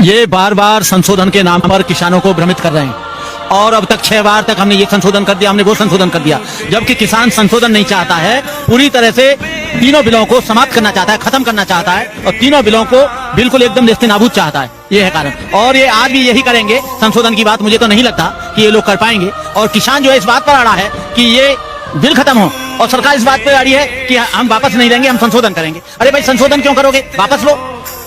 ये बार बार संशोधन के नाम पर किसानों को भ्रमित कर रहे हैं और अब तक 6 बार तक हमने ये संशोधन कर दिया, हमने वो संशोधन कर दिया, जबकि किसान संशोधन नहीं चाहता है। पूरी तरह से तीनों बिलों को समाप्त करना चाहता है, खत्म करना चाहता है और तीनों बिलों को बिल्कुल एकदम नेस्तनाबूद चाहता है। ये है कारण और ये आज भी यही करेंगे। संशोधन की बात मुझे तो नहीं लगता कि ये लोग कर पाएंगे और किसान जो है इस बात पर अड़ा है कि ये बिल खत्म हो और सरकार इस बात पर अड़ी है कि हम वापस नहीं लेंगे, हम संशोधन करेंगे। अरे भाई संशोधन क्यों करोगे, वापस लो।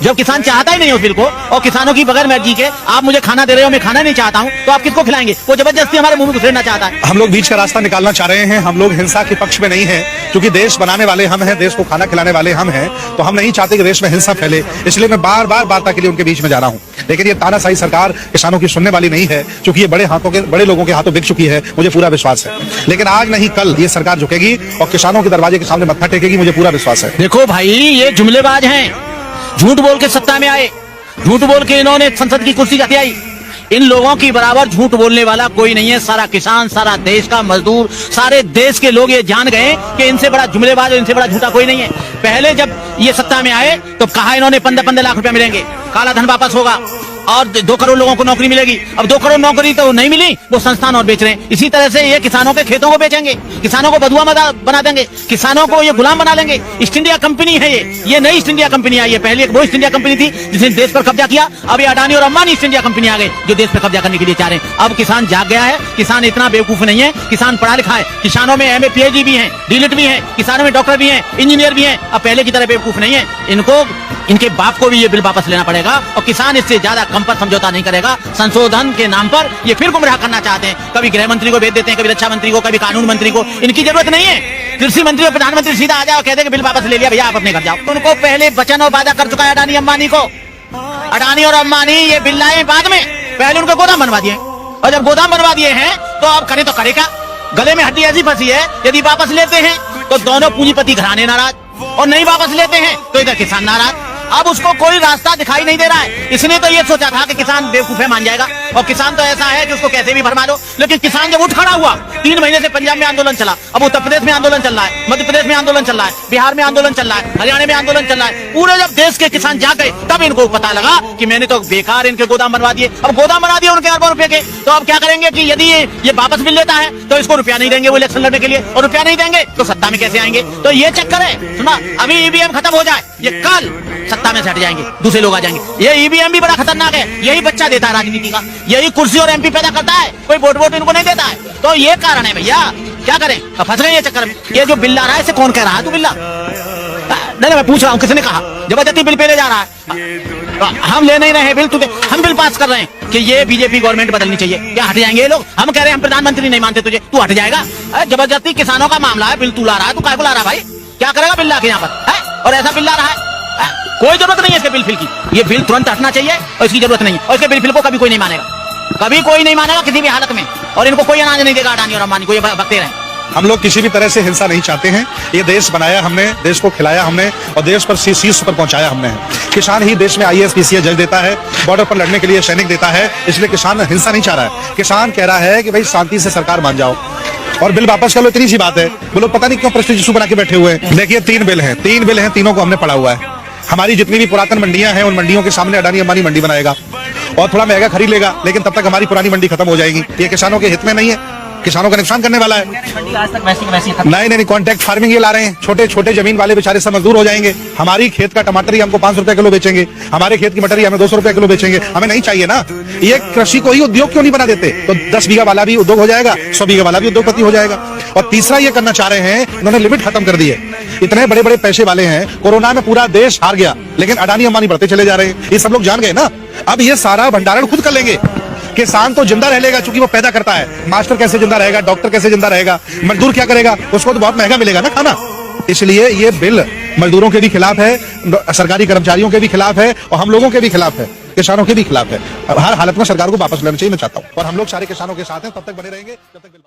जब किसान चाहता ही नहीं उस बिल को और किसानों की बगैर मर्जी के आप मुझे खाना दे रहे हो, मैं खाना नहीं चाहता हूं, तो आप किसको खिलाएंगे? वो जबरदस्ती हमारे मुंह में घुसेड़ना चाहता है। हम लोग बीच का रास्ता निकालना चाह रहे हैं। हम लोग हिंसा के पक्ष में नहीं है, क्योंकि देश बनाने वाले हम हैं, देश को खाना खिलाने वाले हम हैं, तो हम नहीं चाहते कि देश में हिंसा फैले। इसलिए मैं बार बार वार्ता के लिए उनके बीच में जा रहा हूँ। लेकिन ये तानाशाही सरकार किसानों की सुनने वाली नहीं है, क्योंकि ये बड़े लोगों के हाथों बिक चुकी है, मुझे पूरा विश्वास है। लेकिन आज नहीं कल ये सरकार झुकेगी और किसानों के दरवाजे के सामने मत्था टेकेगी, मुझे पूरा विश्वास है। देखो भाई, ये जुमलेबाज हैं, झूठ बोल के सत्ता में आए, झूठ बोल के इन्होंने संसद की कुर्सी हथियाई। इन लोगों की बराबर झूठ बोलने वाला कोई नहीं है। सारा किसान, सारा देश का मजदूर, सारे देश के लोग ये जान गए कि इनसे बड़ा जुमलेबाज और इनसे बड़ा झूठा कोई नहीं है। पहले जब ये सत्ता में आए तो कहा इन्होंने 15-15 लाख रुपए मिलेंगे, काला धन वापस होगा और 2 करोड़ लोगों को नौकरी मिलेगी। अब 2 करोड़ नौकरी तो नहीं मिली, वो संस्थान और बेच रहे हैं। इसी तरह से ये किसानों के खेतों को बेचेंगे, किसानों को बधुआ बना देंगे, किसानों को ये गुलाम बना लेंगे। ईस्ट इंडिया कंपनी है ये नई ईस्ट इंडिया कंपनी आई है। पहले वो ईस्ट इंडिया कंपनी थी जिसने देश पर कब्जा किया, अब ये अडानी और अंबानी ईस्ट इंडिया कंपनी आ गई जो देश पर कब्जा करने के लिए चाह रहे हैं। अब किसान जाग गया है, किसान इतना बेवकूफ नहीं है, किसान पढ़ा लिखा है। किसानों में MA PhD भी है, डीलिट भी है, किसानों में डॉक्टर भी है, इंजीनियर भी है। अब पहले की तरह बेवकूफ नहीं है। इनको, इनके बाप को भी ये बिल वापस लेना पड़ेगा और किसान इससे ज्यादा कम पर समझौता नहीं करेगा। संशोधन के नाम पर ये फिर गुमराह करना चाहते हैं। कभी गृह मंत्री को भेज देते हैं, कभी रक्षा मंत्री को, कभी कानून मंत्री को। इनकी जरूरत नहीं है। कृषि मंत्री और प्रधानमंत्री सीधा आ जाओ, कहते कि बिल वापस ले लिया भैया, आप अपने घर जाओ। उनको पहले वचन और वादा कर चुका है अडानी अंबानी को। अडानी और अंबानी ये बिल लाए बाद में, पहले उनको गोदाम बनवा दिए और जब गोदाम बनवा दिए हैं तो अब करे तो करे क्या? गले में हड्डी ऐसी फंसी है, यदि वापस लेते हैं तो दोनों पूंजीपति घराने नाराज और नहीं वापस लेते हैं तो इधर किसान नाराज। अब उसको कोई रास्ता दिखाई नहीं दे रहा है। इसने तो ये सोचा था कि किसान बेवकूफ है, मान जाएगा और किसान तो ऐसा है कि उसको कैसे भी भरमा दो। लेकिन किसान जब उठ खड़ा हुआ, 3 महीने से पंजाब में आंदोलन चला, अब उत्तर प्रदेश में आंदोलन चल रहा है, मध्य प्रदेश में आंदोलन चल रहा है, बिहार में आंदोलन चल रहा है, हरियाणा में आंदोलन चल रहा है। पूरे जब देश के किसान जाग गए तब इनको पता लगा कि मैंने तो बेकार इनके गोदाम बनवा दिए। अब गोदाम बना दिए उनके अरबों रुपए के, तो अब क्या करेंगे कि यदि ये वापस मिल लेता है तो इसको रुपया नहीं देंगे वो इलेक्शन लड़ने के लिए, और रुपया नहीं देंगे तो सत्ता में कैसे आएंगे? तो ये चक्कर है। सुना, अभी EVM खत्म हो जाए, ये कल सत्ता में से हट जाएंगे, दूसरे लोग आ जाएंगे। ये EVM भी बड़ा खतरनाक है, यही बच्चा देता है राजनीति का, यही कुर्सी और MP पैदा करता है, कोई वोट इनको नहीं देता है। तो ये कारण है भैया, क्या करें? फंस गए ये चक्कर में। ये जो बिल ला रहा है इसे कौन कह रहा है? तू बिल्ला नहीं, मैं पूछ रहा हूँ, किसने कहा? जबरदस्ती बिल पे ले जा रहा है। हम ले नहीं रहे बिल, तुझे हम बिल पास कर रहे हैं कि ये बीजेपी गवर्नमेंट बदलनी चाहिए। क्या हट जाएंगे ये लोग? हम कह रहे हैं हम प्रधानमंत्री नहीं मानते तुझे, तू हट जाएगा? जबरदस्ती किसानों का मामला है, बिल तू ला रहा है, तू काय को ला रहा है भाई? क्या करेगा बिल ला के यहाँ पर है? और ऐसा बिल ला रहा है, कोई जरूरत नहीं है इसके बिल फिल की। ये बिल तुरंत हटना चाहिए और इसकी जरूरत नहीं है। और इसके बिल फिल को कभी कोई नहीं मानेगा, कभी कोई नहीं मानेगा किसी भी हालत में, और इनको कोई अनाज नहीं देगा अडानी और अंबानी को, ये बकते रहे। हम लोग किसी भी तरह से हिंसा नहीं चाहते हैं। ये देश बनाया हमने, देश को खिलाया हमने और देश पर शीर्ष पर पहुंचाया हमने। किसान ही देश में IAS PCS जज देता है, बॉर्डर पर लड़ने के लिए सैनिक देता है। इसलिए किसान हिंसा नहीं चाह रहा है। किसान कह रहा है कि भाई शांति से सरकार मान जाओ और बिल वापस कर लो, इतनी सी बात है। वो लोग पता नहीं क्यों प्रश्न जिसू बना के बैठे हुए हैं। देखिए 3 बिल हैं, 3 बिल हैं, तीनों को हमने पढ़ा हुआ है। हमारी जितनी भी पुरातन मंडियां हैं उन मंडियों के सामने अडानी अंबानी मंडी बनाएगा और थोड़ा महंगा खरीद लेगा, लेकिन तब तक हमारी पुरानी मंडी खत्म हो जाएगी। ये किसानों के हित में नहीं है, किसानों का नुकसान करने वाला है। आज तक वैसी नहीं, कॉन्ट्रैक्ट फार्मिंग ये ला रहे हैं। छोटे छोटे जमीन वाले बेचारे सब मजदूर हो जाएंगे। हमारी खेत का टमाटर ही हमको 500 रुपए किलो बेचेंगे, हमारे खेत की मटर ही हमें 200 रुपए किलो बेचेंगे। हमें नहीं चाहिए ना। ये कृषि को ही उद्योग क्यों नहीं बना देते? तो 10 बीघा वाला भी उद्योग हो जाएगा, 100 बीघा वाला भी उद्योगपति हो जाएगा। और तीसरा ये करना चाह रहे हैं, इन्होंने लिमिट खत्म कर दी है। इतने बड़े बड़े पैसे वाले हैं, कोरोना में पूरा देश हार गया, लेकिन अडानी अंबानी बढ़ते चले जा रहे हैं। ये सब लोग जान गए ना। अब ये सारा भंडारण खुद कर लेंगे। किसान तो जिंदा रह लेगा क्योंकि वो पैदा करता है। मास्टर कैसे जिंदा रहेगा, डॉक्टर कैसे जिंदा रहेगा, मजदूर क्या करेगा? उसको तो बहुत महंगा मिलेगा ना खाना। इसलिए ये बिल मजदूरों के भी खिलाफ है, सरकारी कर्मचारियों के भी खिलाफ है और हम लोगों के भी खिलाफ है, किसानों के भी खिलाफ है। हर हालत में सरकार को वापस लेना चाहिए, मैं चाहता हूँ। और हम लोग सारे किसानों के साथ हैं, तब तक बने रहेंगे जब तक बिल